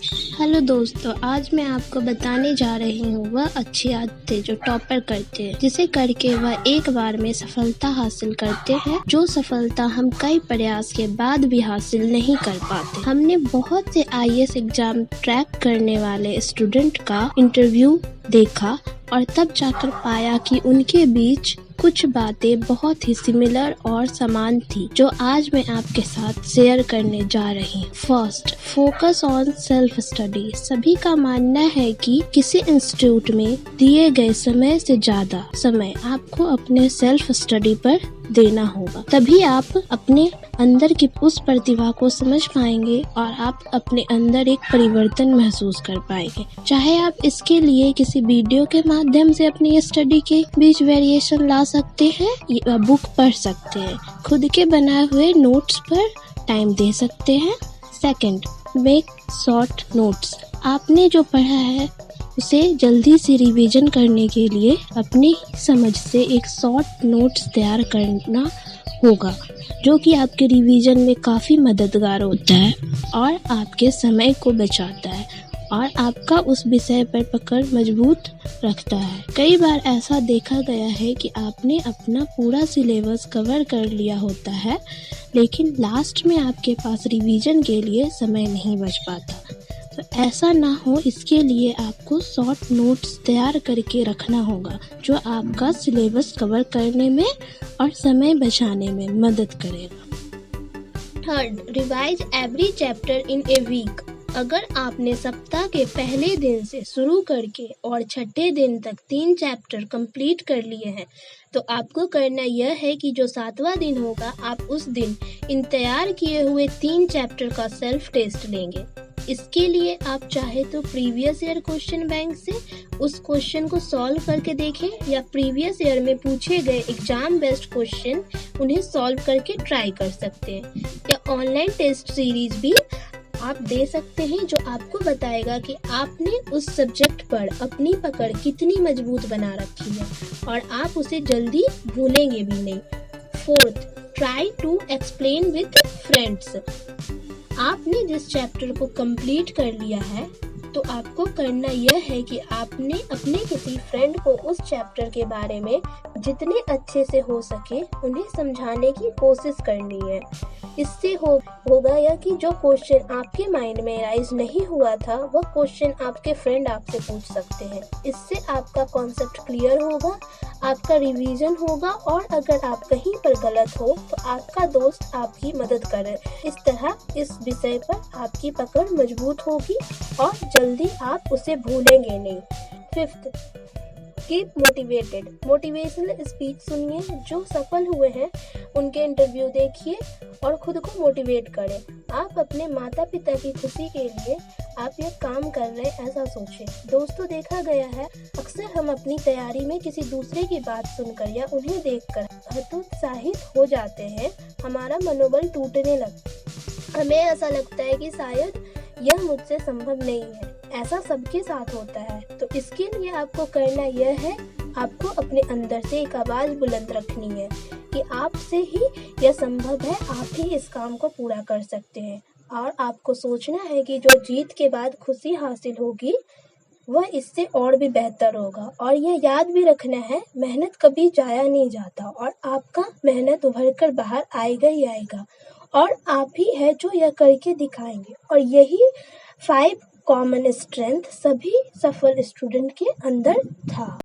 Hello दोस्तों, आज मैं आपको बताने जा रही हूँ वह अच्छी आदतें जो टॉपर करते हैं, जिसे करके वह एक बार में सफलता हासिल करते हैं, जो सफलता हम कई प्रयास के बाद भी हासिल नहीं कर पाते। हमने बहुत से आईएएस एग्जाम ट्रैक करने वाले स्टूडेंट का इंटरव्यू देखा और तब जाकर पाया कि उनके बीच कुछ बातें बहुत ही सिमिलर और समान थी, जो आज मैं आपके साथ शेयर करने जा रही हूँ। First, focus on self study. सभी का मानना है कि किसी इंस्टीट्यूट में दिए गए समय से ज्यादा समय आपको अपने सेल्फ स्टडी पर देना होगा, तभी आप अपने अंदर की उस प्रतिभा को समझ पाएंगे और आप अपने अंदर एक परिवर्तन महसूस कर पाएंगे। चाहे आप इसके लिए किसी वीडियो के माध्यम से अपनी स्टडी के बीच वेरिएशन ला सकते हैं या बुक पढ़ सकते हैं, खुद के बनाए हुए नोट्स पर टाइम दे सकते हैं। Second, make short notes. आपने जो पढ़ा है उसे जल्दी से रिवीजन करने के लिए अपनी समझ से एक शॉर्ट नोट्स तैयार करना होगा, जो कि आपके रिवीजन में काफ़ी मददगार होता है और आपके समय को बचाता है और आपका उस विषय पर पकड़ मजबूत रखता है। कई बार ऐसा देखा गया है कि आपने अपना पूरा सिलेबस कवर कर लिया होता है, लेकिन लास्ट में आपके पास रिवीजन के लिए समय नहीं बच पाता। तो ऐसा ना हो, इसके लिए आपको शॉर्ट नोट्स तैयार करके रखना होगा, जो आपका सिलेबस कवर करने में और समय बचाने में मदद करेगा। Third, revise every chapter in a week. अगर आपने सप्ताह के पहले दिन से शुरू करके और छठे दिन तक 3 चैप्टर कंप्लीट कर लिए हैं, तो आपको करना यह है कि जो 7वां दिन होगा, आप उस दिन इन तैयार किए हुए 3 चैप्टर का सेल्फ टेस्ट लेंगे। इसके लिए आप चाहे तो प्रीवियस ईयर क्वेश्चन बैंक से उस क्वेश्चन को सॉल्व करके देखें या प्रीवियस ईयर में पूछे गए एग्जाम बेस्ड क्वेश्चन उन्हें सॉल्व करके ट्राई कर सकते हैं, या ऑनलाइन टेस्ट सीरीज भी आप दे सकते हैं, जो आपको बताएगा कि आपने उस सब्जेक्ट पर अपनी पकड़ कितनी मजबूत बना रखी है और आप उसे जल्दी भूलेंगे भी नहीं। Fourth, try to explain with friends. आपने जिस चैप्टर को कंप्लीट कर लिया है, तो आपको करना यह है कि आपने अपने किसी फ्रेंड को उस चैप्टर के बारे में जितने अच्छे से हो सके उन्हें समझाने की कोशिश करनी है। इससे होगा यह कि जो क्वेश्चन आपके माइंड में राइज नहीं हुआ था, वह क्वेश्चन आपके फ्रेंड आपसे पूछ सकते हैं। इससे आपका कॉन्सेप्ट क्लियर होगा, आपका रिवीजन होगा और अगर आप कहीं पर गलत हो तो आपका दोस्त आपकी मदद करे। इस तरह इस विषय पर आपकी पकड़ मजबूत होगी और जल्दी आप उसे भूलेंगे नहीं। Fifth, keep motivated. Motivational speech सुनिए, जो सफल हुए हैं उनके इंटरव्यू देखिए और खुद को मोटिवेट करें। आप अपने माता पिता की खुशी के लिए आप यह काम कर रहे हैं, ऐसा सोचें। दोस्तों, देखा गया है अक्सर हम अपनी तैयारी में किसी दूसरे की बात सुनकर या उन्हें देखकर हतोत्साहित हो जाते हैं, हमारा मनोबल टूटने लगता है। हमें ऐसा लगता है कि शायद यह मुझसे संभव नहीं है। ऐसा सबके साथ होता है, तो इसके लिए आपको करना यह है, आपको अपने अंदर से एक आवाज बुलंद रखनी है कि आपसे ही यह संभव है, आप ही इस काम को पूरा कर सकते हैं। और आपको सोचना है कि जो जीत के बाद खुशी हासिल होगी वह इससे और भी बेहतर होगा। और यह याद भी रखना है, मेहनत कभी जाया नहीं जाता और आपका मेहनत उभर कर बाहर आएगा ही आएगा और आप ही है जो यह करके दिखाएंगे। और यही 5 कॉमन स्ट्रेंथ सभी सफल स्टूडेंट के अंदर था।